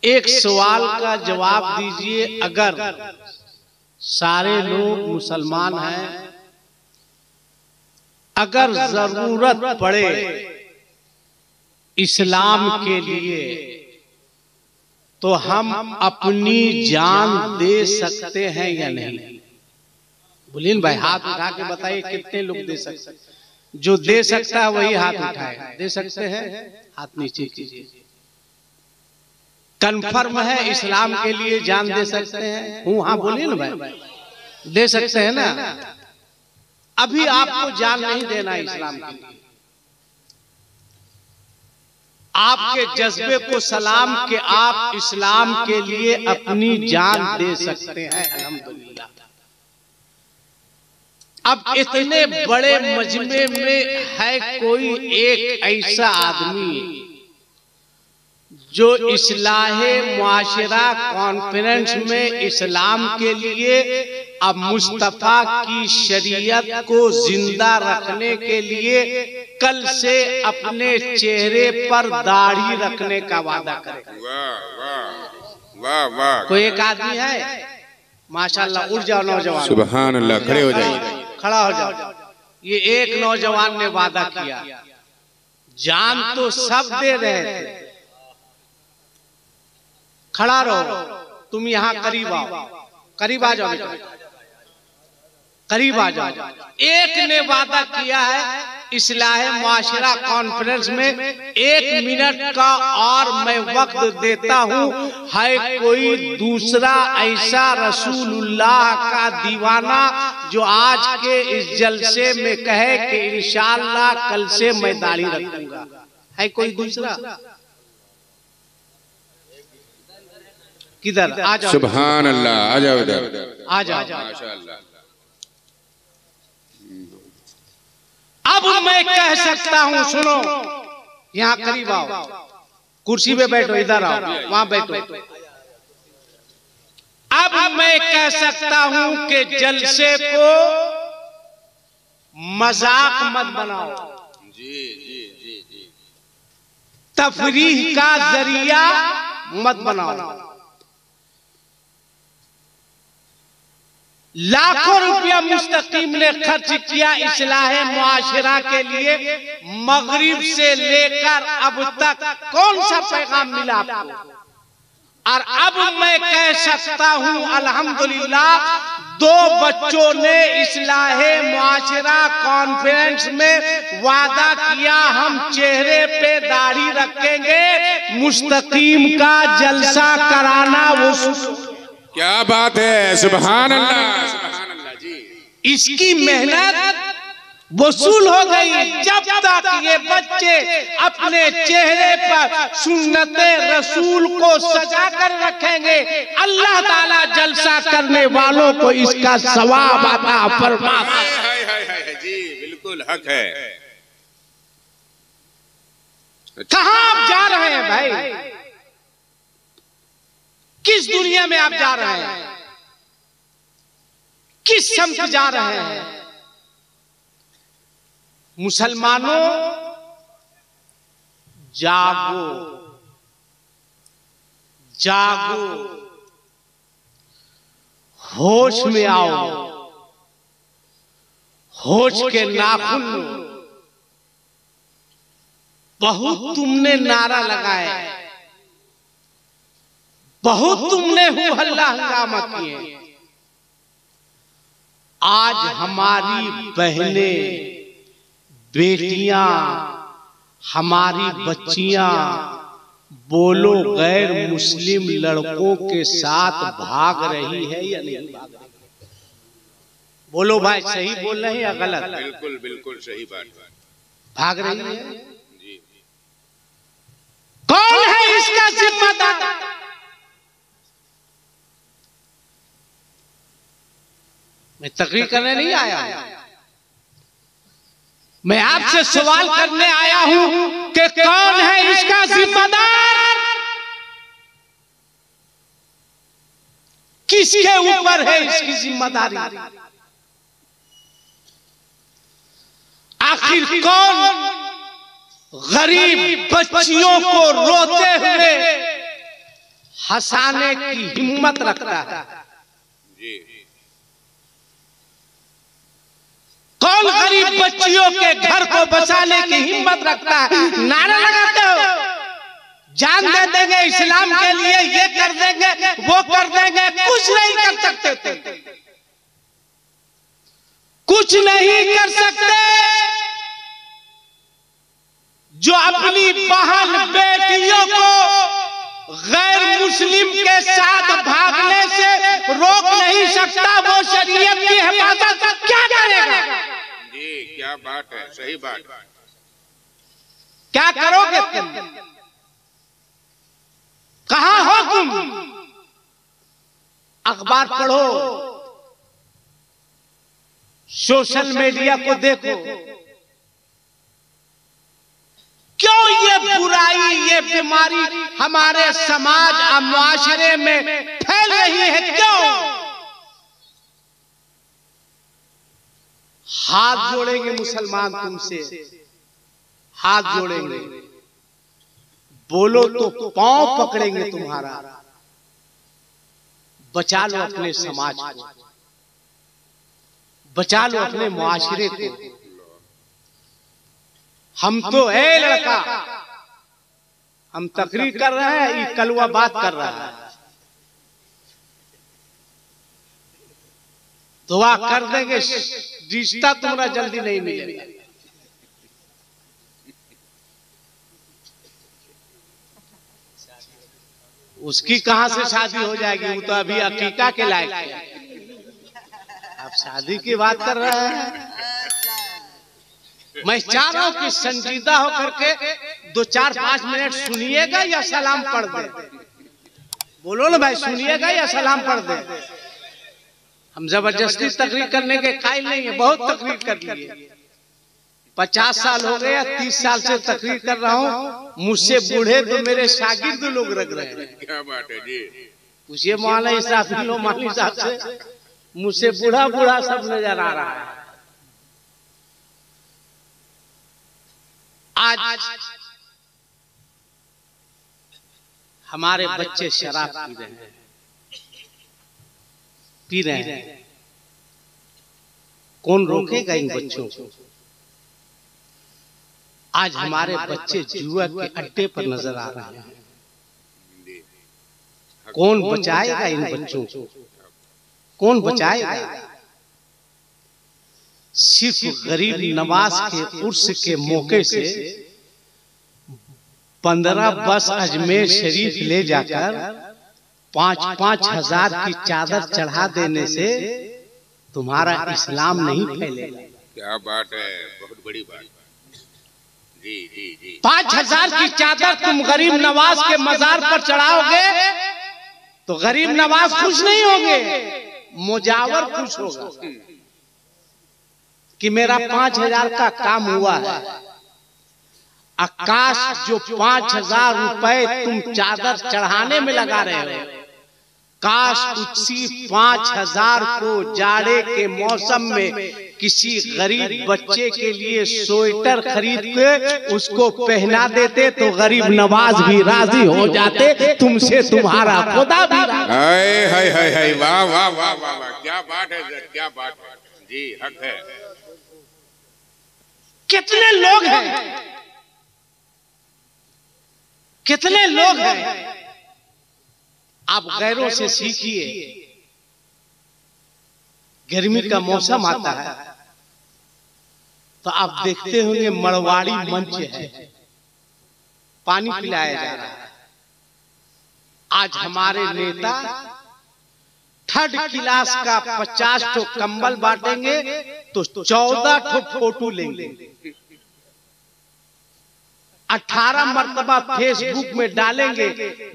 एक सवाल का जवाब दीजिए, अगर सारे लोग मुसलमान हैं, अगर जरूरत पड़े इस्लाम के लिए तो हम अपनी जान दे सकते हैं या नहीं? बोलिए भाई, हाथ उठा के बताइए कितने लोग दे सकते हैं? जो दे सकता है वही हाथ उठाए। दे सकते हैं? हाथ नीचे कीजिए। कन्फर्म है इस्लाम के लिए जान दे सकते हैं? हूँ हाँ बोलिए ना भाई, दे सकते हैं ना? अभी आपको जान नहीं देना इस्लाम के लिए, आपके जज्बे को सलाम के आप इस्लाम के लिए अपनी जान दे सकते हैं। अल्हम्दुलिल्लाह। अब इतने बड़े मजमे में है कोई एक ऐसा आदमी जो इस्लाहे मुआशरा कॉन्फ्रेंस में इस्लाम के लिए अब मुस्तफा की शरीयत को जिंदा रखने के लिए कल से अपने चेहरे पर दाढ़ी रखने का वादा करे? वाह वाह। कोई एक आदमी है? माशाल्लाह, उठ जाओ नौजवान, सुभान अल्लाह, खड़े हो जाइए, खड़ा हो जाओ। ये एक नौजवान ने वादा किया, जान तो सब दे रहे थे, खड़ा रहो, तुम यहाँ करीब आओ, करीब आ जाओ, करीब आ जाओ। एक ने वादा किया है इस्लाहे मुआशरा कॉन्फ्रेंस में 1 मिनट का और मैं वक्त देता हूँ, है कोई दूसरा ऐसा रसूलुल्लाह का दीवाना जो आज के इस जलसे में कहे कि इंशाअल्लाह कल से मैं दाढ़ी रखूंगा? है कोई दूसरा? किधर? आ जाओ। सुभान अल्लाह, आ जाओ इधर, आ जाओ। माशाअल्लाह। अब मैं कह सकता हूं, सुनो, यहाँ करीब आओ, कुर्सी पे बैठो, इधर आओ, वहां बैठो। अब मैं कह सकता हूं कि जलसे को मजाक मत बनाओ, जी जी जी जी, तफरीह का जरिया मत बनाओ। लाखों रुपया मुस्तकीम ने खर्च किया इस्लाहे मुआशरा के लिए, मगरिब से लेकर अब तक कौन सा पैगाम मिला आपको? और अब मैं कह सकता हूं अल्हम्दुलिल्लाह, 2 बच्चों ने इस्लाहे मुआशरा कॉन्फ्रेंस में वादा किया हम चेहरे पे दाढ़ी रखेंगे, मुस्तकीम का जलसा कराना वो। क्या बात है, सुभान अल्लाह, सुभान अल्लाह जी। इसकी मेहनत वसूल हो गई। जब तक ये बच्चे अपने चेहरे पर सुन्नते रसूल को सजा कर रखेंगे, अल्लाह ताला जलसा करने वालों को इसका सवाब अता फरमाता है। जी बिल्कुल हक है। कहां आप जा रहे हैं भाई? किस दुनिया में आप जा रहे हैं? किस समत जा रहे हैं? मुसलमानों, जागो, जागो, होश में आओ, होश के नाखून लो। बहुत तुमने नारा लगाए, बहुत तुमने हु हल्ला हंगामा किए, आज हमारी बहनें, बेटियां, हमारी बच्चियां बोलो गैर मुस्लिम लड़कों के साथ भाग रही है या नहीं भाग रही? बोलो भाई, सही बोल रहे हैं या गलत? बिल्कुल बिल्कुल सही बात। भाग रही है। जी। कौन है इसका जिम्मेदार? मैं तकरीर करने नहीं आया, मैं आपसे सवाल करने आया हूं कि कौन है इसका जिम्मेदार? किसके ऊपर है इसकी जिम्मेदारी? आखिर कौन गरीब बच्चियों को रोते हुए हंसाने की हिम्मत रखता है? कौन गरीब बच्चियों के घर को बचाने की हिम्मत रखता है? नारा लगाते हो जान दे देंगे इस्लाम के लिए, ये कर देंगे, वो कर देंगे, कुछ नहीं कर सकते थे, कुछ नहीं कर सकते। जो अपनी बहन बेटियों को गैर मुस्लिम के साथ भागने से रोक नहीं सकता, वो शरीयत की हिफाजत क्या करेगा? जी क्या बात है, सही बात। क्या करोगे तुम? कहां हो तुम? अखबार पढ़ो, सोशल मीडिया को देखो, क्यों ये बुराई, ये बीमारी हमारे समाज और मुआशरे में फैल रही है? क्यों? हाथ जोड़ेंगे मुसलमान तुमसे, हाथ जोड़ेंगे, बोलो तो पांव पकड़ेंगे तुम्हारा। बचा लो अपने समाज को, बचा लो अपने मुआशरे को। हम तो है लड़का, हम तकरीर कर रहे हैं, ये कलवा बात कर रहा है। दुआ कर देंगे, रिश्ता तुम्हारा जल्दी नहीं मिलेगा। उसकी कहां से शादी हो जाएगी? वो तो अभी अकीका के लायक है, आप शादी की बात कर रहे हैं। मैं चाह रहा हूं कि संजीदा होकर के 2-4-5 मिनट सुनिएगा या सलाम पढ़ दे। बोलो ना भाई, सुनिएगा या सलाम पढ़ दे? हम जबरदस्ती तकरीर करने के कायल नहीं है, बहुत तकरीर कर लिए। 50 साल हो गया, 30 साल से तकरीर कर रहा हूँ। मुझसे बूढ़े तो मेरे शागिर्द लोग रख रहे हैं। क्या बात है जी। पूछिए मौलाना इसराफिल नोमानी साहब से, मुझसे बूढ़ा बूढ़ा सब नजर आ रहा है। आज हमारे बच्चे शराब पी रहे हैं, पी रहे हैं। कौन रोकेगा इन बच्चों को? आज हमारे बच्चे जुआ के अड्डे पर नजर आ रहे हैं। कौन बचाएगा इन बच्चों को? कौन बचाएगा? सिर्फ गरीब नवाज के उर्स के मौके से 15 बस अजमेर शरीफ ले जाकर 5-5 हजार की चादर चढ़ा देने से तुम्हारा इस्लाम नहीं फैलेगा। क्या बात है, बहुत बड़ी बात। जी जी जी। 5 हजार की चादर तुम गरीब नवाज के मजार पर चढ़ाओगे तो गरीब नवाज खुश नहीं होंगे, मुजावर खुश होगा कि मेरा 5 हजार का काम हुआ है। आकाश जो 5 हजार रुपए तुम चादर चढ़ाने में लगा रहे हो, काश उसी 5 हजार को जाड़े के मौसम में किसी गरीब बच्चे के लिए स्वेटर खरीद के उसको पहना देते तो गरीब नवाज भी राजी हो जाते, तुमसे तुम्हारा खुदा भी। हाय हाय हाय हाय, वाह वाह वाह वाह वाह, क्या बात है, क्या बात है जी, हक है। कितने लोग हैं, कितने लोग हैं। आप गैरों से सीखिए। गर्मी का मौसम आता है तो आप देखते होंगे मड़वाड़ी मंच है, पानी पिलाया जा रहा है। आज हमारे नेता 3rd क्लास का 50 ठो कंबल बांटेंगे तो 14 ठो फोटो लेंगे, 18 मर्तबा फेसबुक में डालेंगे।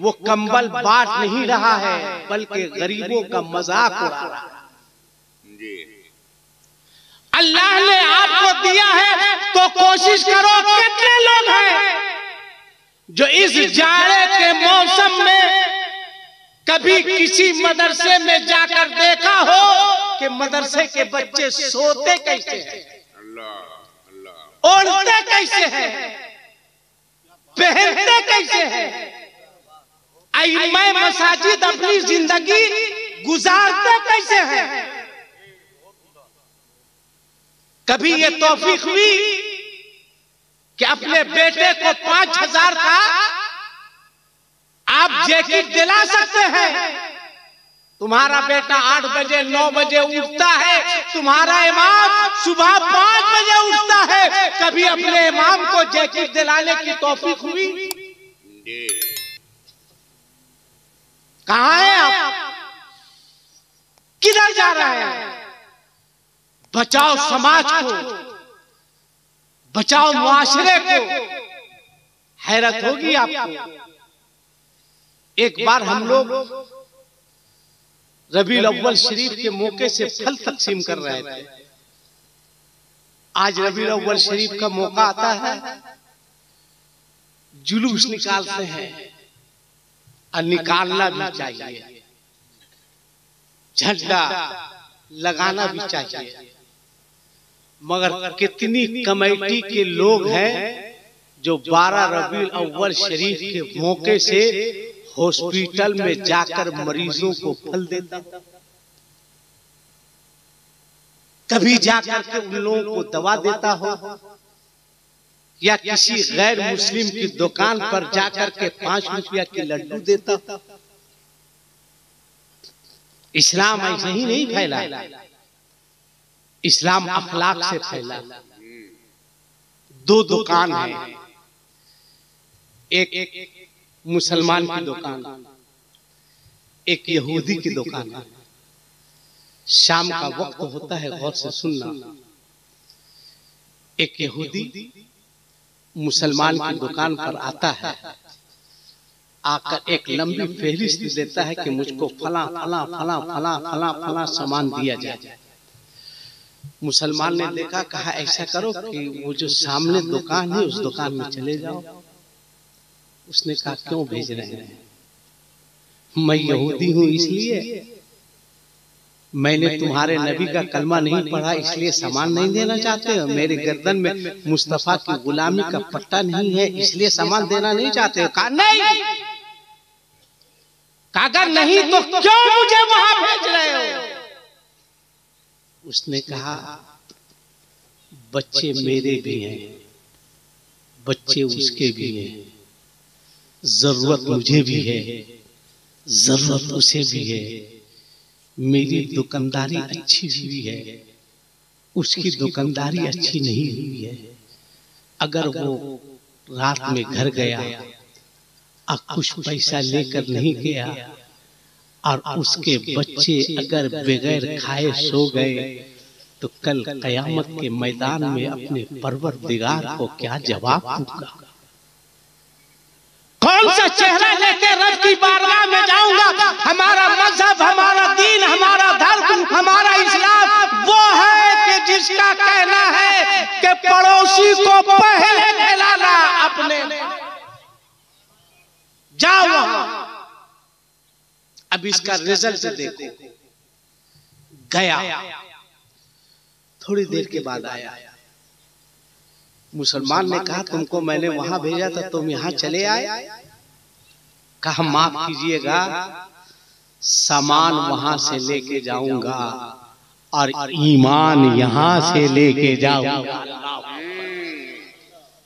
वो कंबल बांट नहीं रहा है बल्कि गरीबों का मजाक उड़ा रहा है। अल्लाह ने आपको दिया है तो कोशिश करो। कितने लोग हैं जो इस जाड़े के मौसम में कभी किसी मदरसे में जाकर देखा हो कि मदरसे के बच्चे सोते कैसे हैं, ओढ़ते कैसे हैं, पहनते कैसे हैं? मैं मसाजिद अपनी जिंदगी गुजारते कैसे हैं? कभी ये तौफीक हुई कि अपने बेटे को 5,000 का आप जैकेट दिला सकते हैं? तुम्हारा बेटा 8 बजे 9 बजे उठता है, तुम्हारा इमाम सुबह 5 बजे उठता है, कभी अपने इमाम को जैकेट दिलाने की तौफीक हुई? कहां है आप? किधर जा रहे हैं? बचाओ समाज को, बचाओ मुआशरे को। हैरत होगी आपको। एक बार हम लोग रबीउल अव्वल शरीफ के मौके से फल तकसीम कर रहे थे। आज रबीउल अव्वल शरीफ का मौका आता है, जुलूस निकालते हैं और निकालना भी चाहिए, झंडा लगाना भी चाहिए। मगर कितनी कमेटी के लोग हैं जो 12 रबीउल अव्वल शरीफ के मौके से हॉस्पिटल में जाकर मरीजों को फल देता, कभी जाकर के उन लोगों को दवा देता हो, या किसी गैर मुस्लिम की दुकान पर जाकर के 5 रुपया के लड्डू देता। इस्लाम ऐसे ही नहीं फैला, इस्लाम अखलाक से फैला। 2 दुकान है, एक मुसलमान की दुकान, एक यहूदी की दुकान है। शाम का वक्त होता है, गौर से सुनना। एक यहूदी मुसलमान की दुकान पर आता है, आकर एक लंबी फहरिस्त देता है कि मुझको फला फला फला फला फला फला सामान दिया जाए। मुसलमान ने देखा, कहा ऐसा करो कि वो जो सामने दुकान है उस दुकान में चले जाओ। उसने कहा क्यों भेज रहे हैं? मैं यहूदी हूं इसलिए, मैंने तुम्हारे नबी का कलमा नहीं पढ़ा इसलिए सामान नहीं देना चाहते हो? मेरे गर्दन में मुस्तफा की गुलामी का पट्टा नहीं है इसलिए सामान देना नहीं चाहते हो? कहा नहीं। अगर नहीं तो क्यों मुझे वहां भेज रहे हो? उसने कहा बच्चे मेरे भी हैं, बच्चे उसके भी हैं, जरूरत मुझे भी है, जरूरत उसे भी है। मेरी दुकानदारी अच्छी हुई है, उसकी दुकानदारी अच्छी नहीं हुई है। अगर वो रात में घर गया और कुछ पैसा लेकर नहीं गया और उसके बच्चे अगर बगैर खाए सो गए तो कल कयामत के मैदान में अपने परवरदिगार को क्या जवाब दूंगा? कौन सा चेहरा लेके रब की बारगाह में जाऊंगा? हमारा मजहब, हमारा दीन, हमारा धर्म, हमारा इस्लाम वो है कि जिसका कहना है कि पड़ोसी को पहले खिलाना अपने। जाओ वहां, अब इसका रिजल्ट देखो। गया, थोड़ी देर के बाद आया। मुसलमान ने कहा तुमको मैंने वहां भेजा था, तुम यहाँ चले आए? कहा माफ कीजिएगा, सामान वहां से लेके जाऊंगा और ईमान यहाँ से लेके जाऊंगा।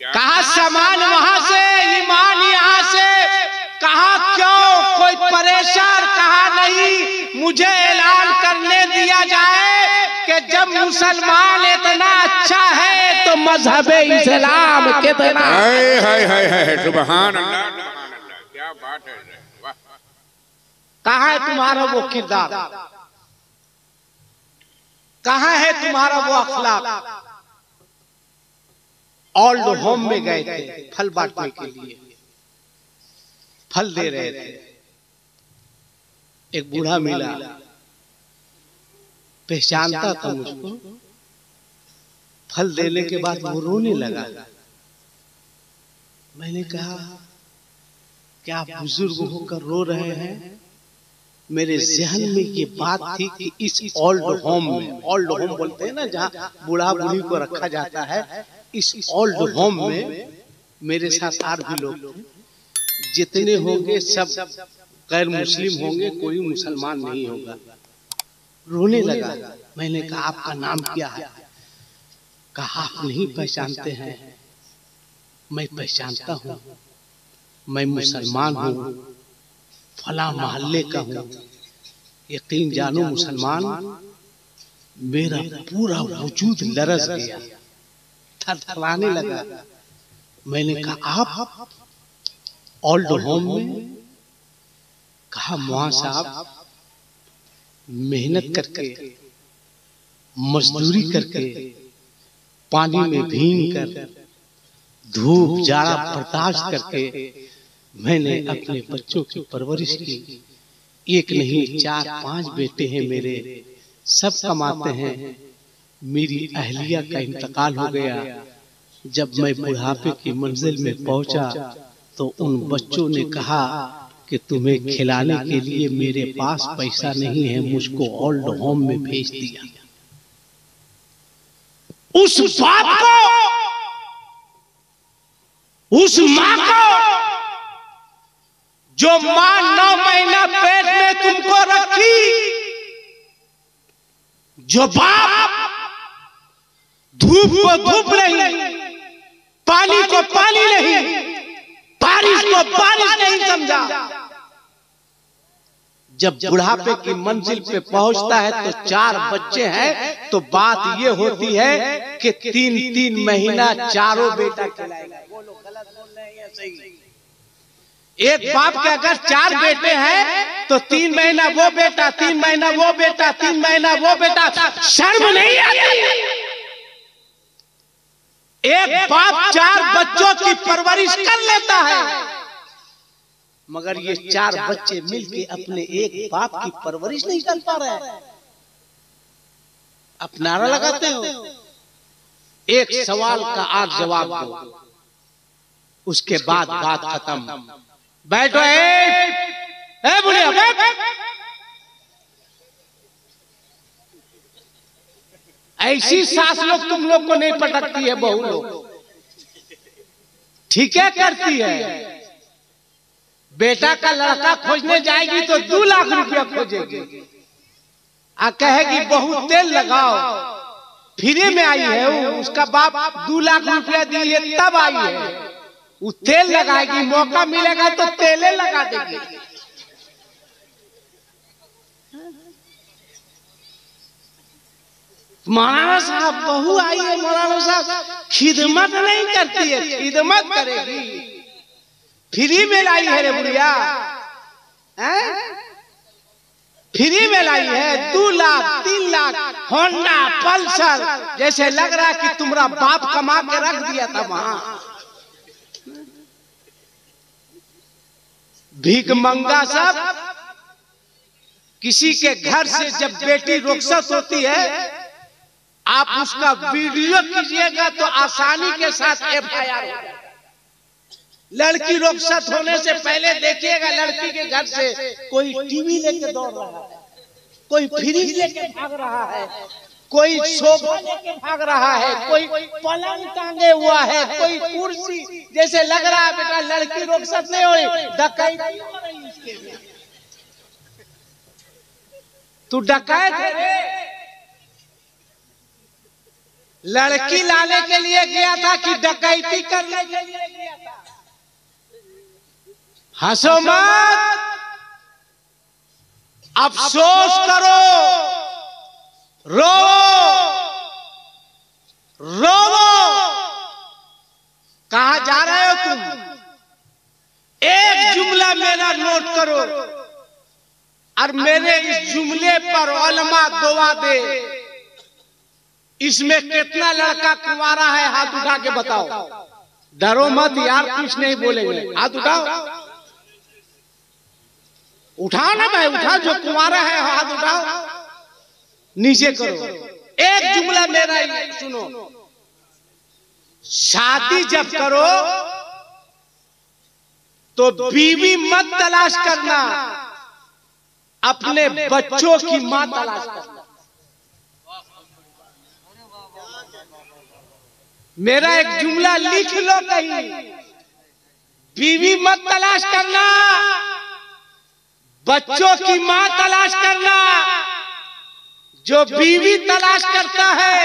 कहा सामान वहां से, ईमान यहाँ से। कहा क्यों, कोई परेशान? कहा नहीं, मुझे ऐलान करने दिया जाए कि जब मुसलमान इतना अच्छा है तो मजहब इस्लाम कितना। सुभान अल्लाह, क्या बात है। वाह। कहाँ है तुम्हारा वो किरदार? कहाँ है तुम्हारा वो अखलाक? ओल्ड होम में गए थे फल बांटने के लिए, फल दे रहे थे। एक बूढ़ा मिला, पहचानता था मुझको। फल देने के बाद वो रोने लगा। मैंने कहा क्या आप बुजुर्ग होकर रो रहे हैं? मेरे जहन में ये बात थी कि इस ओल्ड होम में, ओल्ड होम बोलते हैं ना जहाँ बूढ़ा बूढ़ी को रखा जाता है, इस ओल्ड होम में मेरे साथ और भी लोग थे। जितने होंगे सब गैर मुस्लिम होंगे, कोई मुसलमान नहीं होगा। रोने लगा। मैंने कहा आपका नाम क्या है? कहा आप नहीं पहचानते हैं? मैं पहचानता हूँ, मैं मुसलमान हूँ, फला मोहल्ले का हूँ। यकीन जानो मुसलमान, मेरा पूरा वजूद लरज गया, थरथराने लगा। मैंने कहा आप ओल्ड होम में? कहा मुआ साहब, मेहनत करके, मजदूरी करके, पानी में भीग कर, धूप जाड़ा बर्दाश्त करके मैंने अपने बच्चों की परवरिश की। एक नहीं 4-5 बेटे हैं मेरे, सब कमाते हैं। मेरी अहलिया का इंतकाल हो गया। जब मैं बुढ़ापे की मंजिल में पहुंचा तो उन बच्चों ने कहा कि तुम्हें खिलाने के लिए मेरे पास पैसा नहीं है, मुझको ओल्ड होम में भेज दिया। उस बाप को, उस माँ को, जो माँ 9 महीना पेट में तुमको रखी, जो बाप धूप को धूप नहीं, पानी को पानी नहीं, बारिश को बारिश नहीं समझा, जब बुढ़ापे की मंजिल पे पहुंचता है तो 4 बच्चे हैं, तो बात ये होती है कि 3-3 महीना चारों बेटा खिलाएगा। वो लोग गलत बोल रहे हैं या सही? एक बाप के अगर 4 बेटे हैं तो 3 महीना वो बेटा, 3 महीना वो बेटा, 3 महीना वो बेटा। शर्म नहीं आती? एक बाप 4 बच्चों की परवरिश कर लेता है, मगर ये 4 बच्चे मिलके अपने एक बाप की परवरिश नहीं कर पा रहे हैं। आप नारा लगाते हो, एक सवाल का आज जवाब दो, उसके बाद बात खत्म। बैठो बुढ़िया, बैठ। ऐसी सास लोग तुम लोग को नहीं पटकती है, बहू लोग ठीक है करती है। बेटा का लड़का खोजने जाएगी तो 2 लाख रुपया खोजेगी, आ कहेगी बहू तेल लगाओ, फ्री में आई है। उसका बाप 2 लाख रुपया दिए तब आई है, वो तेल लगाएगी, मौका मिलेगा तो तेले लगा देगी। मौलाना साहब बहू आई है, मौलाना साहब खिदमत नहीं करती है, खिदमत करेगी। फ्री में लाई है रे बुढ़िया, फ्री में लाई है। 2 लाख 3 लाख होंडा पल्सर, जैसे लग रहा है कि तुम्हारा बाप कमा के रख दिया था वहां। भीख मंगा सब। किसी के घर से जब बेटी रुखसत होती है, आप उसका वीडियो कीजिएगा तो आसानी के साथ FIR हो जाएगा। लड़की रुखसत होने से पहले देखिएगा लड़की के घर से कोई टीवी लेके दौड़ रहा है, कोई फ्रिज लेके भाग रहा है, कोई सोफा लेके भाग रहा है, कोई पलंग टांगे हुआ है, कोई कुर्सी। जैसे लग रहा है बेटा लड़की रुखसत नहीं हुई, डकैती हो रही इसके लिए। तू डकैत है रे। लड़की लाने के लिए गया था कि डकैती करने के लिए गया था? हंसो मत, अफसोस करो, रो रो। कहां जा रहे हो तुम? एक जुमला मेरा नोट करो और मेरे इस जुमले पर उलमा दुआ दे। इसमें कितना लड़का कुंवारा है? हाथ उठा के बताओ। डरो मत यार, कुछ नहीं बोलेंगे। हाथ उठाओ, उठाओ ना भाई, उठाओ। जो कुंवारा है हाथ उठाओ, नीचे करो। एक जुमला मेरा सुनो। शादी जब करो तो बीवी मत तलाश करना, अपने बच्चों की मां तलाश करना। मेरा एक जुमला लिख लो कहीं। बीवी मत तलाश करना, बच्चों की मां तलाश करना। जो बीवी तलाश करता है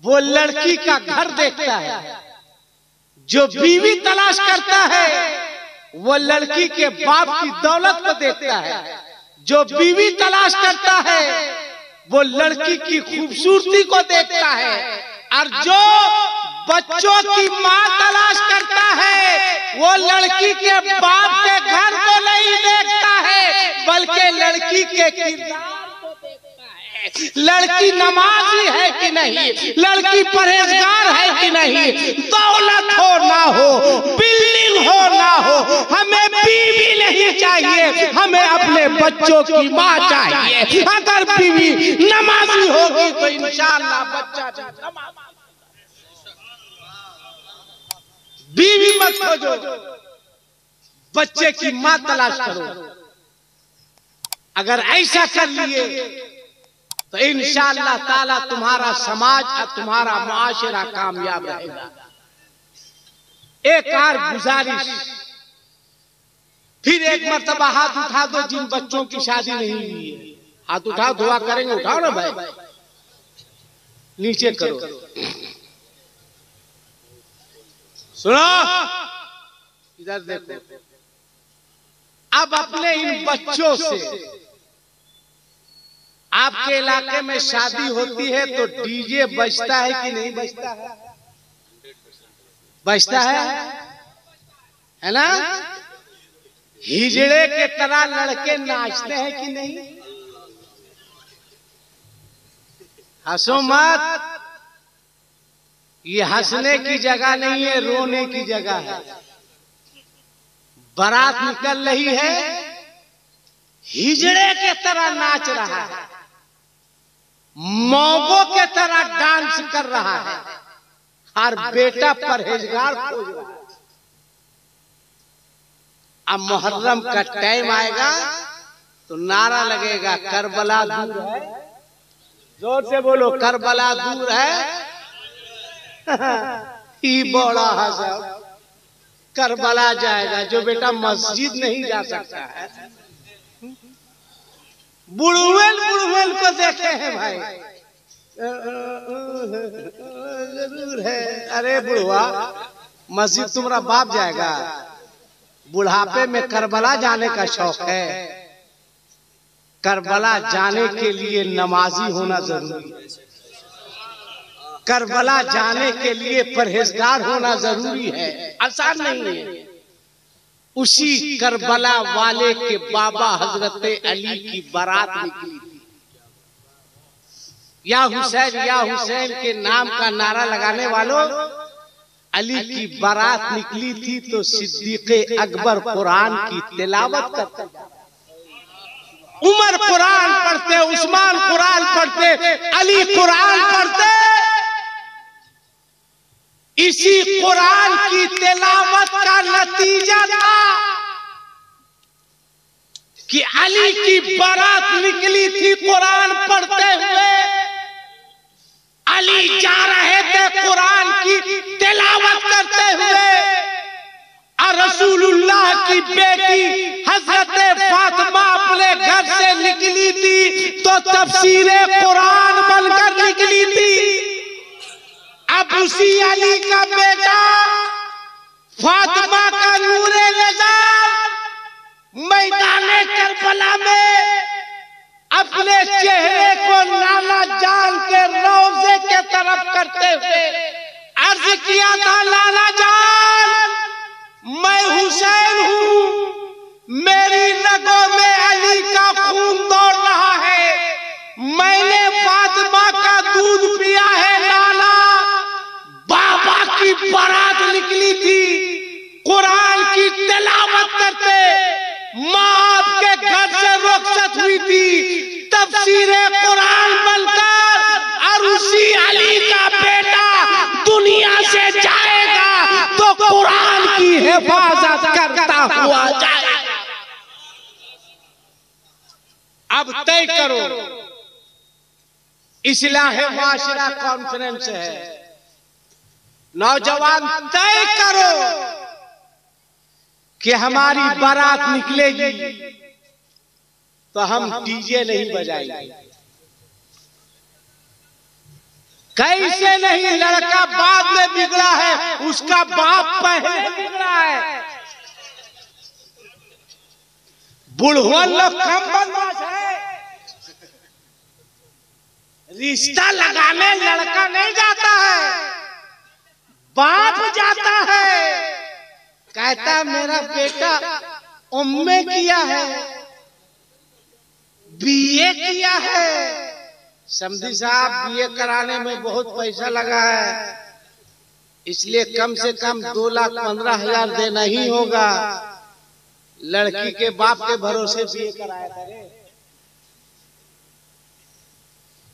वो लड़की का घर देखता है, जो बीवी तलाश करता है वो लड़की के बाप की दौलत को देखता है, जो बीवी तलाश करता है वो लड़की की खूबसूरती को देखता है, और जो बच्चों की मां तलाश करता है वो लड़की के बाप के घर को नहीं देखता है बल्कि लड़की के किरदार को देखता है। लड़की नमाजी है कि नहीं, लड़की परहेजगार है कि नहीं, दौलत हो ना हो, बिल्डिंग हो ना हो, हमें बीवी नहीं चाहिए, हमें अपने बच्चों की माँ चाहिए। अगर बीवी नमाजी होगी तो इंशाअल्लाह बच्चा नमाजी। बीवी मत खोजो, बच्चे की मां तलाश करो। अगर ऐसा कर लिए तो इंशाअल्लाह ताला तुम्हारा समाज और तुम्हारा मुआशरा कामयाब रहेगा। एक और गुजारिश, फिर एक मर्तबा हाथ उठा दो जिन बच्चों की शादी नहीं हुई है। हाथ उठाओ, दुआ करेंगे, उठाओ ना भाई, नीचे करो। सुनो, इधर देखो। अब अपने इन बच्चों से, आपके इलाके में शादी होती है तो डीजे बजता है कि नहीं बजता है? बजता है ना? हिजड़े के तरह लड़के नाचते हैं कि नहीं? हंसो मत, ये हंसने की जगह नहीं है, रोने की जगह है। बारात निकल रही है, हिजड़े के तरह नाच रहा है, मौगों के तरह डांस कर रहा है, और बेटा परहेजगार खोज रहा है। अब मुहर्रम का टाइम आएगा तो नारा लगेगा करबला दूर है। जोर से बोलो, करबला दूर है। ही बड़ा हज़ार करबला जाएगा जो बेटा मस्जिद नहीं जा सकता है। बुढ़वेल को देखे हैं भाई, जरूर है। अरे बुढ़वा, मस्जिद तुम्हारा बाप जाएगा? बुढ़ापे में करबला जाने का शौक है। करबला जाने के लिए नमाजी होना जरूरी है, करबला जाने के लिए परहेजगार होना जरूरी है, आसान नहीं है। उसी करबला वाले के बाबा हजरत अली की बारात निकली थी। या हुसैन के नाम का नारा लगाने वालों, अली की बारात निकली थी तो सिद्दीक़े अकबर कुरान की तिलावत करते, उमर कुरान पढ़ते, उस्मान कुरान पढ़ते, अली कुरान पढ़ते। इसी कुरान की तिलावत का नतीजा था कि अली की बारात निकली थी कुरान पढ़ते हुए। अली जा रहे थे कुरान की तिलावत करते हुए, और रसूलुल्लाह की बेटी हजरत फातिमा अपने घर से निकली थी तो तफसीरे कुरान बनकर निकली थी। अब उसी अली का बेटा फातिमा का नूरे नज़र मैदाने करबला में अपने चेहरे को नाना जान के रोज़े के तरफ करते हुए अर्ज किया था, नाना जान, मैं हुसैन हूँ, मेरी रगों में अली का खून दौड़ रहा है, मैंने फातिमा का दूध पिया है नाना। बाबा की बारात निकली थी, कुरान की तिलावत करते, माँ आपके घर से रुखसत हुई थी, तफसीरे कुरान बनकर, और उसी अली का बेटा दुनिया से जाएगा तो कुरान की हिफाजत करता हुआ जाएगा। अब तय करो, इस्लाह मुआशरा कॉन्फ्रेंस है, नौजवान तय करो कि हमारी बारात निकलेगी तो हम डीजे नहीं बजाएंगे। कैसे नहीं, लड़का बाद में बिगड़ा है, उसका बाप पहले बिगड़ा है। बुढ़वन लोग कम बदमाश है। रिश्ता लगाने लड़का नहीं जाता है, बाप जाता है। कहता मेरा बेटा एमए किया है, बीए किया है। समझी साहब, बीए कराने में बहुत पैसा लगा है, इसलिए कम से कम 2,15,000 देना ही होगा। लड़की के बाप के भरोसे बीए कराया करे।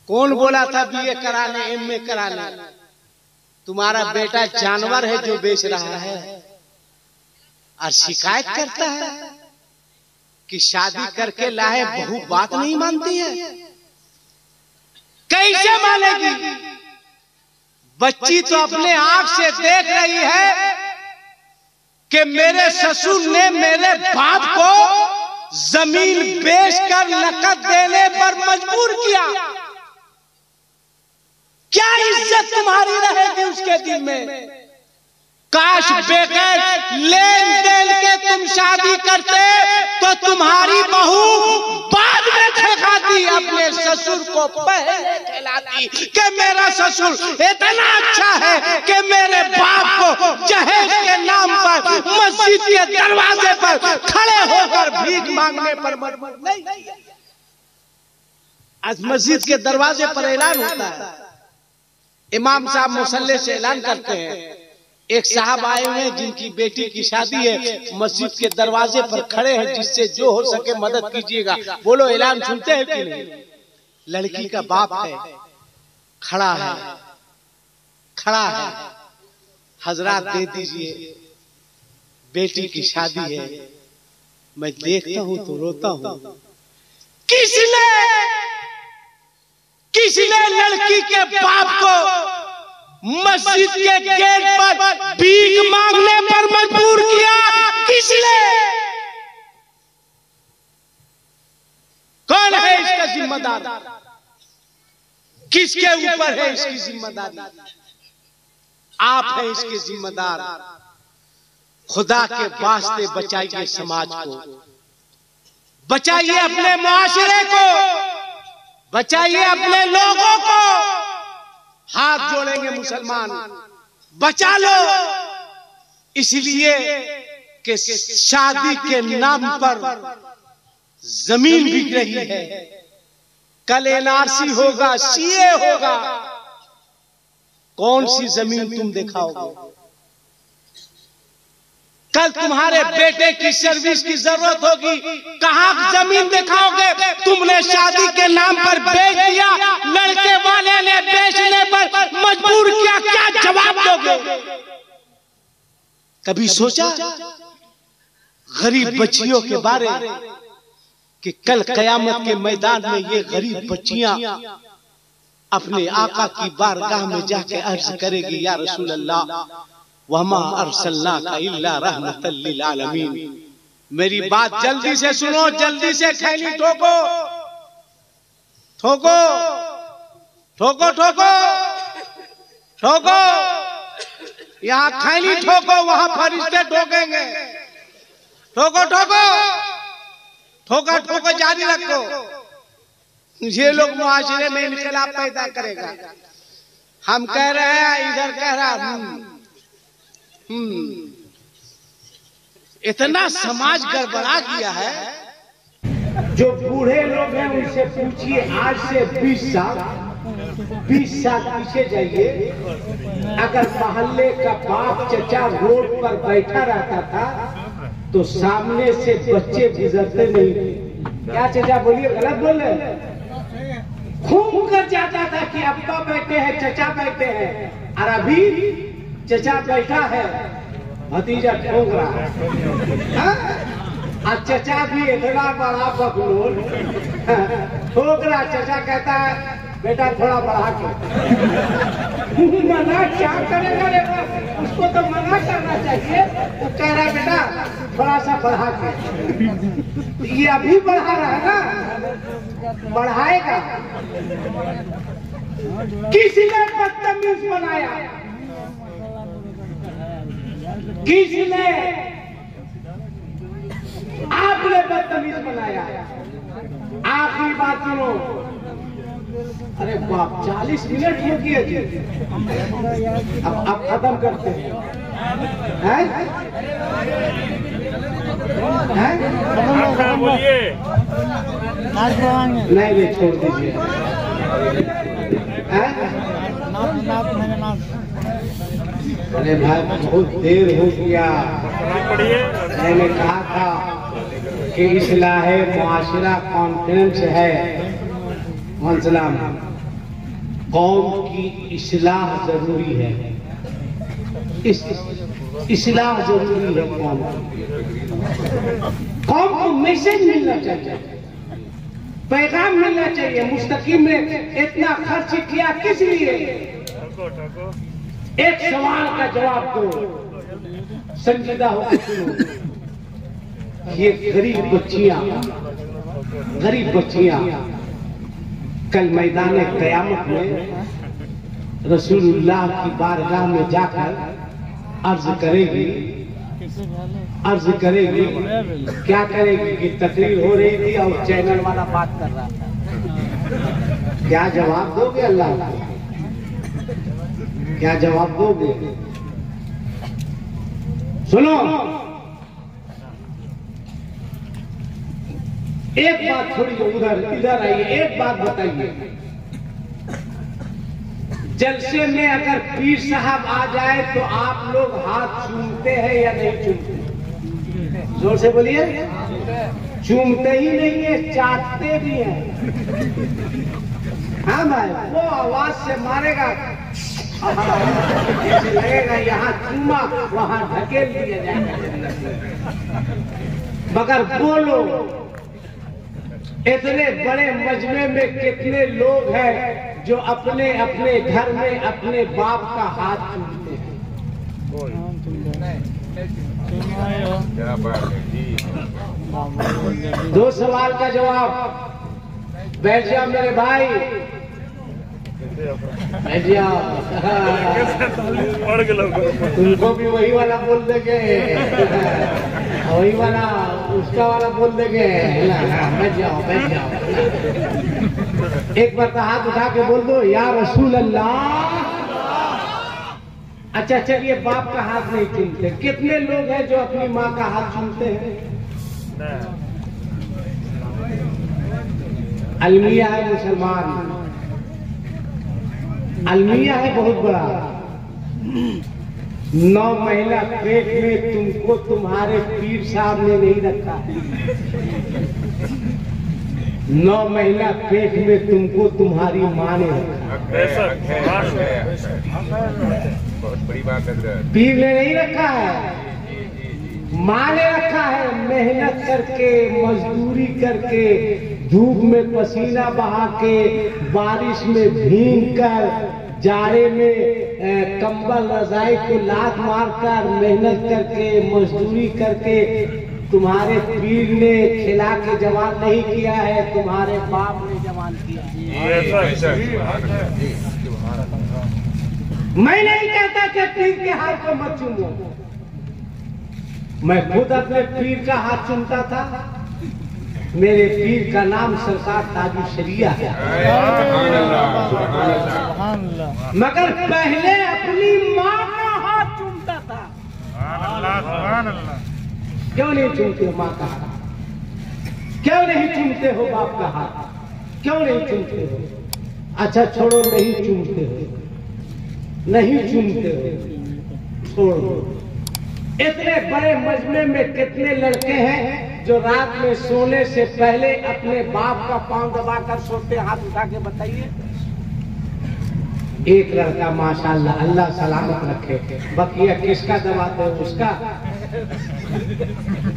कौन बोला था बीए कराने, एमए कराने? तुम्हारा बेटा जानवर है जो बेच रहा है और शिकायत करता है कि शादी करके लाए बहू बात नहीं मानती है। कैसे मानेगी? बच्ची तो अपने आंख से देख रही है कि मेरे ससुर ने मेरे बाप को जमीन बेचकर नकद देने पर मजबूर किया। क्या इज्जत तुम्हारी रहेगी उसके दिल में? काश बगैर लेन देन के तुम शादी करते तो तुम्हारी बहू बाद में खिलाती, अपने ससुर को पहले खिलाती कि मेरा ससुर इतना अच्छा है कि मेरे बाप को जहेज के नाम पर मस्जिद के दरवाजे पर खड़े होकर भीख मांगने पर मजबूर नहीं किया। आज मस्जिद के दरवाजे पर ऐलान होता है, इमाम साहब मुसल्ले से ऐलान करते हैं। एक साहब आए हुए हैं जिनकी बेटी की शादी है, मस्जिद के दरवाजे पर खड़े हैं, जिससे जो हो सके मदद कीजिएगा। बोलो, ऐलान सुनते हैं कि नहीं? लड़की का बाप है, खड़ा है, खड़ा है। हजरात दे दीजिए, बेटी की शादी है। मैं देखता हूं तो रोता हूं। किसने लड़की के बाप को मस्जिद के गेट पर भीख मांगने पर मजबूर किया? किसने? कौन है इसका जिम्मेदार? किसके ऊपर है इसकी जिम्मेदारी? आप हैं इसके जिम्मेदार। खुदा के वास्ते बचाइए समाज को, बचाइए अपने मुआशरे को, बचाइए अपने लोगों को। हाथ जोड़ेंगे मुसलमान, बचा लो। इसलिए कि शादी के नाम पर जमीन बिक रही है। कल एनआरसी होगा, सीए होगा, कौन सी जमीन तुम दिखाओगे? कल तुम्हारे बेटे की सर्विस की जरूरत होगी, कहां जमीन दिखाओगे? तुमने शादी के नाम पर बेच दिया, लड़के वाले ने बेचने पर मजबूर किया, क्या जवाब दोगे? कभी सोचा गरीब बच्चियों के बारे कि कल कयामत के मैदान में ये गरीब बच्चियां अपने आका की बारगाह में जाके अर्ज करेगी, या रसूल अल्लाह वमा अरसलनाका इल्ला रहमतल लिल आलमीन। मेरी बात जल्दी से सुनो, जल्दी से खैनी ठोको, ठोको, ठोको, ठोको, ठोको। यहाँ खैनी ठोको, वहां फरिश्ते ठोकेंगे। ठोको, ठोको, ठोका ठोको, जारी रखो। ये लोग मुआशरे में इनकलाब पैदा करेगा। हम कह रहे हैं, इधर कह रहा इतना समाज गड़बड़ा गया है। जो बूढ़े लोग हैं उनसे पूछिए, आज से 20 साल पीछे जाइए, अगर मोहल्ले का बाप चचा रोड पर बैठा रहता था तो सामने से बच्चे गुजरते नहीं थे। क्या चचा बोलिए, गलत बोल रहे? घूम कर जाता था कि अब्बा बैठे हैं, चचा बैठे हैं, और अभी चचा बैठा है, भतीजा ठोक रहा है। और चचा भी इतना बड़ा बकलोल ठोक रहा। चचा कहता है, बेटा थोड़ा बढ़ा के। मना क्या करेगा? उसको तो मना करना चाहिए। वो कह रहा है, बेटा थोड़ा सा बढ़ा के। ये अभी बढ़ा रहा है ना, बढ़ाएगा। किसने बदतमीज बनाया? किसने? आपने बदतमीज बनाया। आखिरी बात सुनो। अरे बाप, 40 मिनट हो गए जी। अब खत्म करते हैं। नहीं, छोड़ दीजिए। अरे भाई, बहुत देर हो गया। मैंने कहा था कि इस्लाहे मुआशरा कॉन्फ्रेंस है। मंसलाम, कौम की इस्लाह जरूरी है। इस्लाह जरूरी है। कौम को मैसेज मिलना चाहिए, पैगाम मिलना चाहिए। मुस्तकीम ने इतना खर्च किया किस लिए? एक सवाल का जवाब दो, संजीदा होकर सुनो। ये गरीब बच्चियां कल मैदान क़यामत में रसूलुल्लाह की बारगाह में जाकर अर्ज करेगी। क्या करेगी कि तकरीर हो रही थी और चैनल वाला बात कर रहा था। क्या जवाब दोगे अल्लाह को? क्या जवाब दोगे? सुनो, एक बात छोड़िए, इधर आइए। एक बात बताइए, जलसे में अगर पीर साहब आ जाए तो आप लोग हाथ चूमते हैं या नहीं चूमते? जोर से बोलिए। चूमते ही नहीं है, चाटते भी हैं। हाँ भाई, वो आवाज से मारेगा, लगेगा यहाँ चूमा वहां ढकेल दिया जाएगा। मगर बोलो, इतने बड़े मजमे में कितने लोग हैं जो अपने अपने घर में अपने बाप का हाथ चूमते हैं? दो सवाल का जवाब। बैठ जाओ मेरे भाई, बैठ जाओ। तुमको भी वही वाला बोल देंगे, वही वाला उसका वाला बोल देंगे। बैठ जाओ, बैठ जाओ। एक बार तो हाथ उठा के बोल दो, या रसूल अल्लाह। अच्छा, चलिए, बाप का हाथ नहीं चूमते। कितने लोग हैं जो अपनी माँ का हाथ चूमते हैं? अलमिया है मुसलमान, अलमिया है बहुत बड़ा। 9 महीना पेट में तुमको तुम्हारे पीर साहब ने नहीं रखा। 9 महीना पेट में तुमको तुम्हारी माँ ने रखा। बहुत बड़ी बात है। पीर ने नहीं रखा है, माँ ने रखा है। मेहनत करके, मजदूरी करके, धूप में पसीना बहा के, बारिश में भीग कर, जाड़े में कंबल रजाई को लात मारकर, मेहनत करके, मजदूरी करके तुम्हारे पीर ने खिला के जवान नहीं किया है, तुम्हारे बाप ने जवान किया है। मैं नहीं कहता कि पीर के हाथ को मत चूमो। मैं खुद अपने पीर का हाथ चूमता था। मेरे पीर का नाम सरकार ताजु शरिया है। मगर पहले अपनी माँ का हाथ चूमता था। क्यों नहीं चूमते हो माँ का हाथ? क्यों नहीं चूमते हो बाप का हाथ? क्यों नहीं चूमते हो? अच्छा छोड़ो, नहीं चूमते हो, नहीं चूमते हो, छोड़ो। इतने बड़े मजमे में कितने लड़के हैं जो रात में सोने से पहले अपने बाप का पांव दबाकर सोते? हाथ उठा के बताइए। एक लड़का माशाल्लाह, अल्लाह सलामत रखे। बकिया किसका दबाते हो? उसका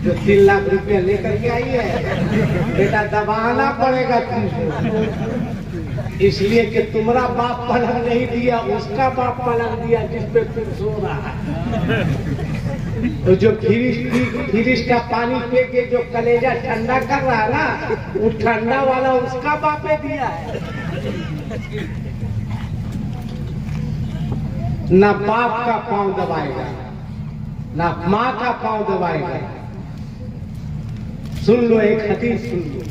जो 3 लाख रुपया लेकर के आई है। बेटा दबाना पड़ेगा तुमको, इसलिए कि तुम्हारा बाप पलंग नहीं दिया, उसका बाप पलंग दिया जिस पे तुम सो रहा है। तो जो फ्रिज का पानी पी के जो कलेजा ठंडा कर रहा है ना, वो ठंडा वाला उसका बापे दिया है। ना बाप का पांव दबाएगा, ना माँ का पांव दबाएगा। सुन लो एक हदीस सुन लो।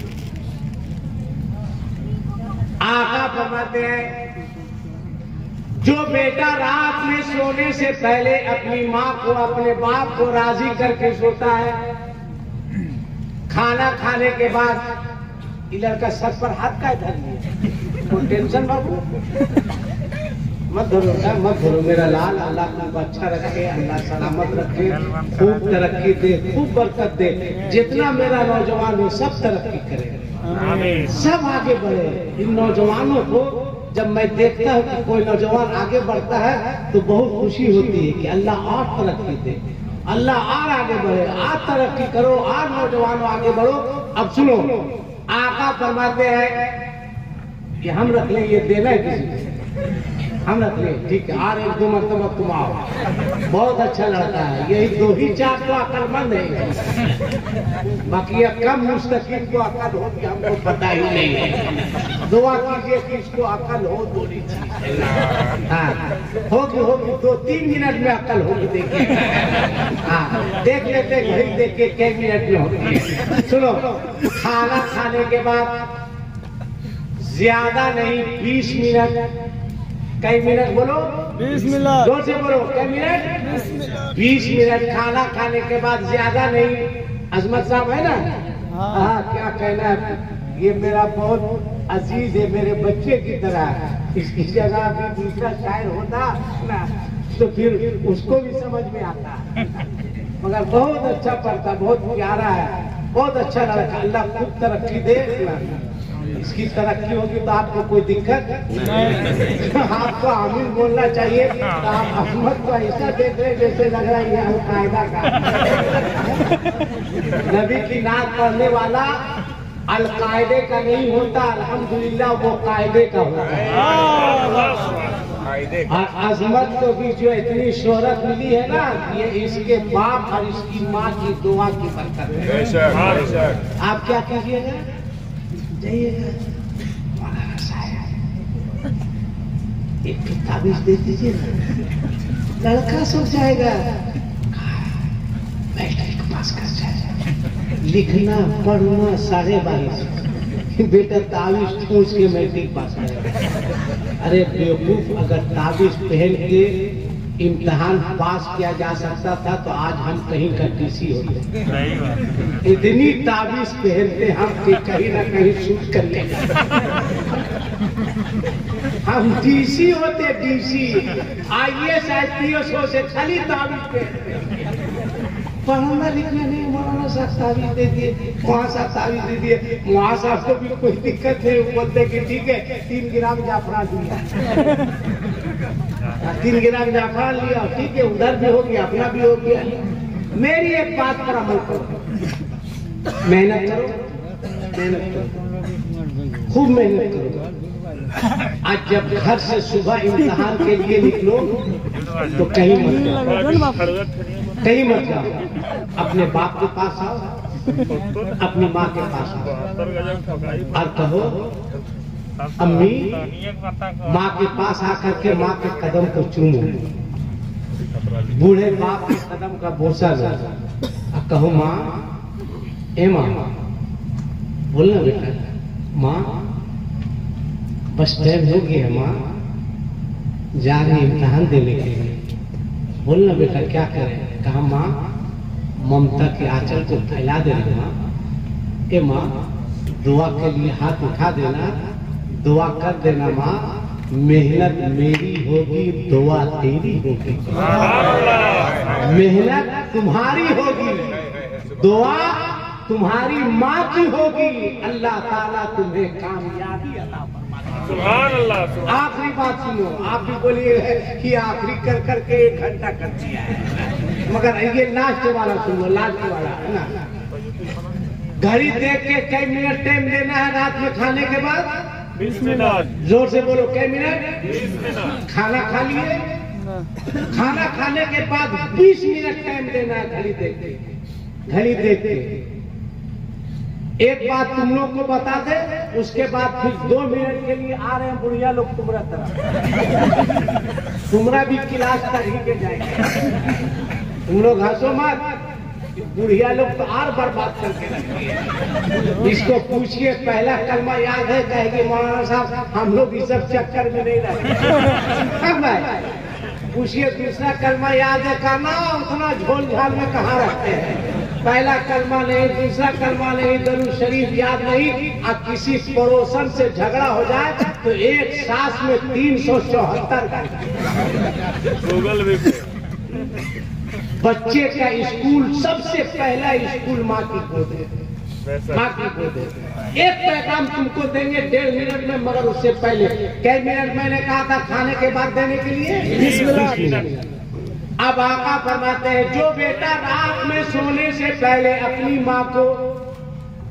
आका फरमाते हैं, जो बेटा रात में सोने से पहले अपनी माँ को अपने बाप को राजी करके सोता है, खाना खाने के बाद इधर का सर पर हाथ का धर लिया, कोई टेंशन बाबू मत धरो, मत धरो मेरा लाल। अल्लाह तुमको अच्छा रखे, अल्लाह सलामत रखे, खूब तरक्की दे, खूब बरकत दे। जितना मेरा नौजवान है सब तरक्की करे, सब आगे बढ़े। इन नौजवानों को जब मैं देखता हूँ कि कोई नौजवान आगे बढ़ता है तो बहुत खुशी होती है कि अल्लाह और तरक्की दे, अल्लाह और आगे बढ़े, और तरक्की करो, और नौजवानों आगे बढ़ो। अब सुनो, आका फरमाते हैं कि हम रख लें, ये देना है किसी को, हम रख लें, ठीक है, और एक दो मरतबा तुम आओ, बहुत अच्छा लड़का है। यही दो ही चार तो अक्लमंद है, बाकी यह कम मुस्तकीम को अकल हो कि हमको पता ही नहीं है। दुआ कीजिए कि इसको अकल हो थोड़ी चीज, हाँ होगी 2-3 मिनट में अकल होगी। देखिए, हाँ देख लेते घड़ी देख के कई मिनट में होती है। सुनो, खाना खाने के बाद ज्यादा नहीं 20 मिनट, कई मिनट बोलो, 20 मिनट, जोर से बोलो, कई मिनट, 20 मिनट खाना खाने के बाद, ज्यादा नहीं। अजमत साहब है ना, हाँ क्या कहना है, ये मेरा बहुत अजीज है, मेरे बच्चे की तरह। इसकी जगह भी दूसरा शायर होता ना तो फिर उसको भी समझ में आता, मगर बहुत अच्छा पढ़ता, बहुत प्यारा है, बहुत अच्छा लड़का। अल्लाह खूब तरक्की दे, इसकी तरक्की होगी तो आपको कोई दिक्कत नहीं। आपको आमीन बोलना चाहिए। तो आप अहमद को ऐसा देख रहे जैसे लग रहा है ये अल-कायदा का नबी की नात पढ़ने वाला अल-कायदे का नहीं होता, अल्हम्दुलिल्लाह वो कायदे का होता है। और अजमत को भी जो इतनी शोहरत मिली है ना, ये इसके बाप और इसकी माँ की दुआ की बरकत है। आप क्या कीजिएगा, जाइएगा, एक ताबीज दे दीजिए, लड़का सो जाएगा, मैट्रिक पास कर जाएगा। लिखना पढ़ना 12.5, बेटा ताबीज पूछ के मैट्रिक पास करेगा। अरे बेवकूफ, अगर ताबीज पहन के इम्तिहान पास किया जा सकता था तो आज हम कहीं का टीसी होते। इतनी ताबीज पहनते हम कि कहीं ना कहीं शूट कर लेंगे। हम डीसी होते, डीसी IAS IPS हो से खाली ताबीज पहनते। पढ़ना लिखना नहीं, मौलाना साहब ताबीज दे दिए, वहाँ साहब ताबीज दे दिए, वहाँ साहब को भी कोई दिक्कत नहीं, बोलते कि ठीक है 3 ग्राम जाफरान दिया, 3 ग्राम जाफरान लिया, ठीक है, उधर भी हो गया, अपना भी हो गया। मेरी एक बात पर अमल करो, मेहनत करो, मेहनत करो, खूब मेहनत करो। आज जब घर से सुबह इम्तिहान के लिए निकलो तो कहीं मत जाओ, कहीं मत जाओ, अपने बाप के पास आओ, अपनी माँ के पास आओ और कहो, अम्मी, माँ के पास आकर के माँ के कदम को चूमो, बूढ़े बाप के कदम का बोसा लो और कहो, माँ, ए माँ, बोलना बेटा, माँ बस टाइम हो गया, माँ जा रही इम्तिहान देने के लिए, बोलना बेटा क्या करें। कहा, माँ ममता के आंचल को फैला देना, माँ, ए माँ दुआ के लिए हाथ उठा देना, दुआ कर देना, माँ मेहनत मेरी होगी, दुआ तेरी होगी, मेहनत तुम्हारी होगी, दुआ तुम्हारी माँ की होगी, अल्लाह ताला तुम्हें कामयाबी अता फरमाएगा। आखिरी बात सुनो, आप भी बोलिए कि आखिरी कर करके 1 घंटा कर दिया है, मगर ये लास्ट वाला सुनो, लास्ट वाला है ना। घड़ी देख के कई मिनट टाइम देना है रात में खाने के बाद, 20 मिनट, जोर से बोलो, कई मिनट, 20 मिनट, खाना खा लिए खाना खाने के बाद 20 मिनट टाइम देना है घड़ी देख के, घड़ी देख के। एक बात तुम लोग को बता दे, उसके बाद फिर 2 मिनट के लिए आ रहे हैं बुढ़िया लोग तुम्हारा तरफ, तुम्हारा भी क्लास तक ही के जाएंगे। तुम लोग हंसो मत, बुढ़िया लोग तो और बर्बाद करके रखती है। इसको पूछिए पहला कलमा याद है, कहेगी मौलाना साहब हम लोग इस सब चक्कर में नहीं रहते। पूछिए दूसरा कलमा याद है, कहना उतना झोल झाल में कहाँ रखते हैं। पहला कलमा नहीं, दूसरा कलमा नहीं, दरूद शरीफ याद नहीं, और किसी पड़ोसन से झगड़ा हो जाए तो एक सांस में 374 बच्चे का स्कूल सबसे पहला स्कूल माँ की गोद है, माँ की गोद है। एक पैगाम तुमको देंगे 1.5 मिनट में, मगर उससे पहले कई मिनट मैंने कहा था खाने के बाद देने के लिए 20 मिनट। अब आका फरमाते हैं जो बेटा रात में सोने से पहले अपनी माँ को,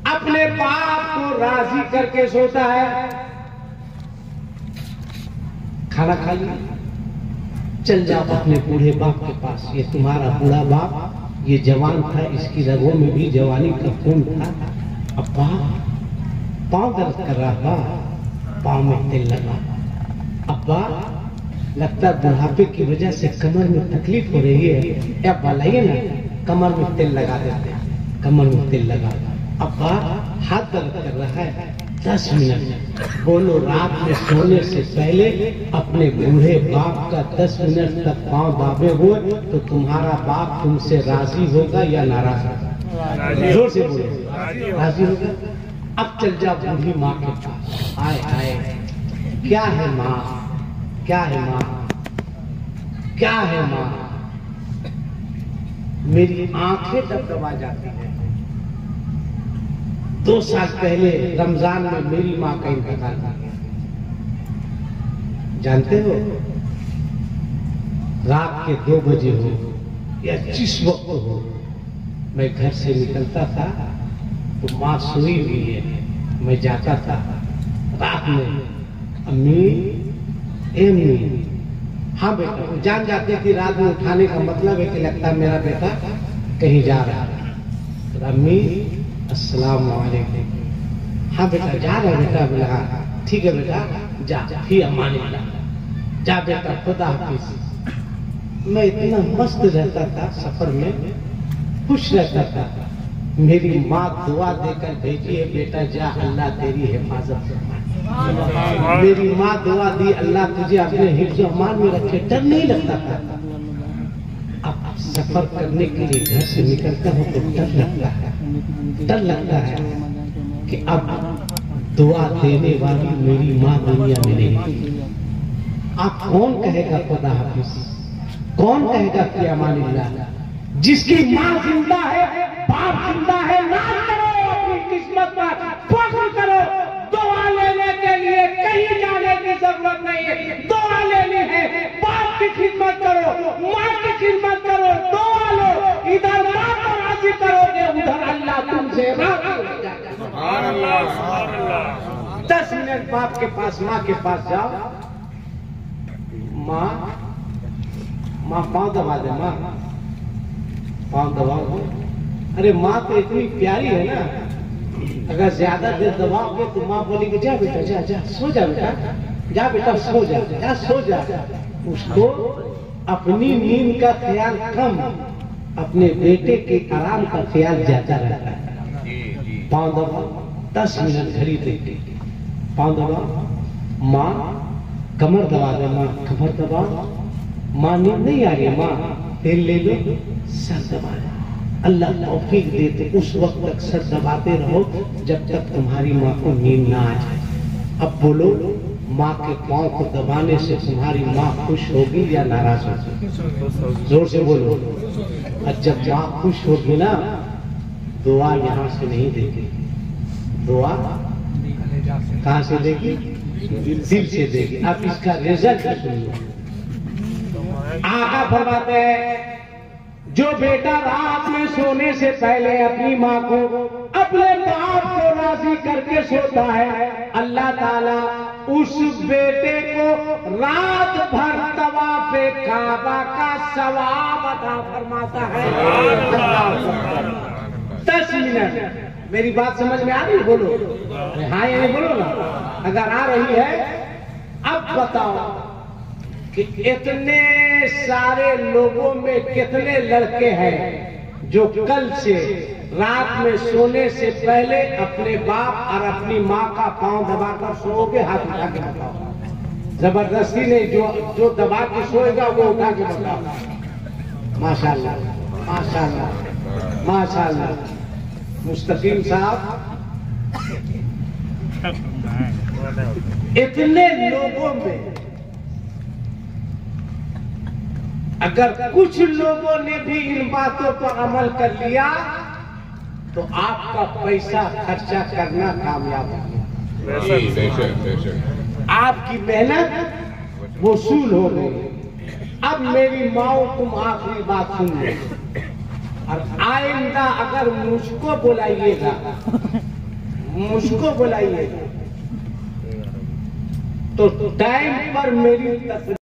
अपने बाप को राजी करके सोता है, खाना खा लिया, चल जाओ अपने बूढ़े बाप के पास। ये तुम्हारा बूढ़ा बाप, ये जवान था, इसकी रगों में भी जवानी का खून था। अब्बा पाँव दर्द कर रहा था, पाँव में तेल लगा। अब्बा लगता बुढ़ापे की वजह से कमर में तकलीफ हो रही है, अब लाइए ना कमर में तेल लगा देते, कमर में तेल लगा। अब्बा हाथ दर्द कर रहा है, 10 मिनट बोलो। रात में सोने से पहले अपने बूढ़े बाप का 10 मिनट तक पाँव दाबे हुए तो तुम्हारा बाप तुमसे राजी होगा या नाराज होगा? जोर से बोलो, राजी होगा। अब चल जाओ बूढ़ी माँ के पास। आए आए, क्या है माँ, क्या है माँ, क्या है माँ? मेरी आंखें दबदबा जाती है। 2 साल पहले रमजान में मेरी माँ का इंतकाल हो गया, जानते हो। रात के 2 बजे हो या जिस वक्त हो, मैं घर से निकलता था तो माँ सोई हुई है, मैं जाता था रात में, अम्मी अम्मी, हाँ बेटा। वो जान जाते कि रात में उठाने का मतलब है कि लगता है मेरा बेटा कहीं जा रहा है। तो अम्मी अस्सलाम वालेकुम। हाँ बेटा जा रहा है बेटा। बोला ठीक है बेटा जा, फिर अम्मा ने जा बेटा खुदा हाफिज। मैं इतना मस्त रहता था, सफर में खुश रहता था। मेरी माँ दुआ देकर भेजी है, बेटा जा अल्लाह तेरी हिफाजत फरमाए। मेरी माँ दुआ दी, अल्लाह तुझे अपने हिफ्ज़ अमान में रखे। डर नहीं लगता था। अब सफर करने के लिए घर से निकलता हूँ तो डर लगता है, डर लगता है कि अब दुआ देने वाली मेरी माँ दुनिया में नहीं। आप कौन कहेगा खुदा हाफिज, कौन कहेगा कि अमानिल्लाह? जिसकी माँ जिंदा है, बाप जिंदा है, नाज करो अपनी किस्मत पर, फख्र करो। दुआ लेने के लिए कहीं जाने की जरूरत नहीं है, दुआ लेनी है। बाप की खिदमत करो, माँ की खिदमत करो, दुआ लो। इधर माँ को राजी करोगे, उधर अल्लाह तुमसे राजी हो जाएगा। सुभान अल्लाह, सुभान अल्लाह। 10 मिनट बाप के पास, माँ के पास जाओ। माँ पाँव दबा दे, माँ पाँव दबाओ। अरे माँ तो इतनी प्यारी है ना, अगर ज्यादा देर दबाओगे तो माँ बोलेगी जा बेटा जा जा सो जा बेटा, जा बेटा सो जा, जा सो जा। उसको अपनी नींद का ख्याल कम, अपने बेटे के आराम का ख्याल ज्यादा रहता है। पाँव दबाओ, 10 मिनट घड़ी देखते, पाँव दबाओ। माँ कमर दबा दे, माँ कमर दबाओ। माँ नींद नहीं आ रही, माँ तेल ले लो, सर दबा दे। अल्लाह तौफीक देते उस वक्त तक सर दबाते रहो जब तक तुम्हारी माँ को नींद ना आ जाए। अब बोलो, माँ के पाँव को दबाने से तुम्हारी माँ खुश होगी या नाराज होगी? जोर से बोलो। और जब माँ खुश होगी ना, दुआ यहाँ से नहीं देगी, दुआ कहाँ से देगी? दिल से देगी। अब इसका रिजल्ट सुनिए। आका फरमाते हैं जो बेटा रात में सोने से पहले अपनी माँ को, अपने बाप को राजी करके सोता है, अल्लाह ताला उस बेटे को रात भर तवाफ़े काबा का सवाब अता फरमाता है। 10 मिनट। मेरी बात समझ में आ रही है? बोलो हाँ या नहीं, बोलो ना अगर आ रही है। अब बताओ कि इतने सारे लोगों में कितने लड़के हैं जो कल से रात में सोने से पहले अपने बाप और अपनी माँ का पांव दबाकर सोओगे? हाथ उठा के बताओ। जबरदस्ती नहीं, जो दबा के सोएगा वो उठा के बताओ। माशाल्लाह माशाल्लाह माशाल्लाह। मुस्तकीम साहब, इतने लोगों में अगर कुछ लोगों ने भी इन बातों पर अमल कर लिया तो आपका पैसा खर्चा करना कामयाब हो गया। आपकी मेहनत वसूल हो गई। अब मेरी माओ, तुम आखिरी बात सुन लो, और आइंदा अगर मुझको बुलाइएगा तो टाइम पर मेरी तस्वीर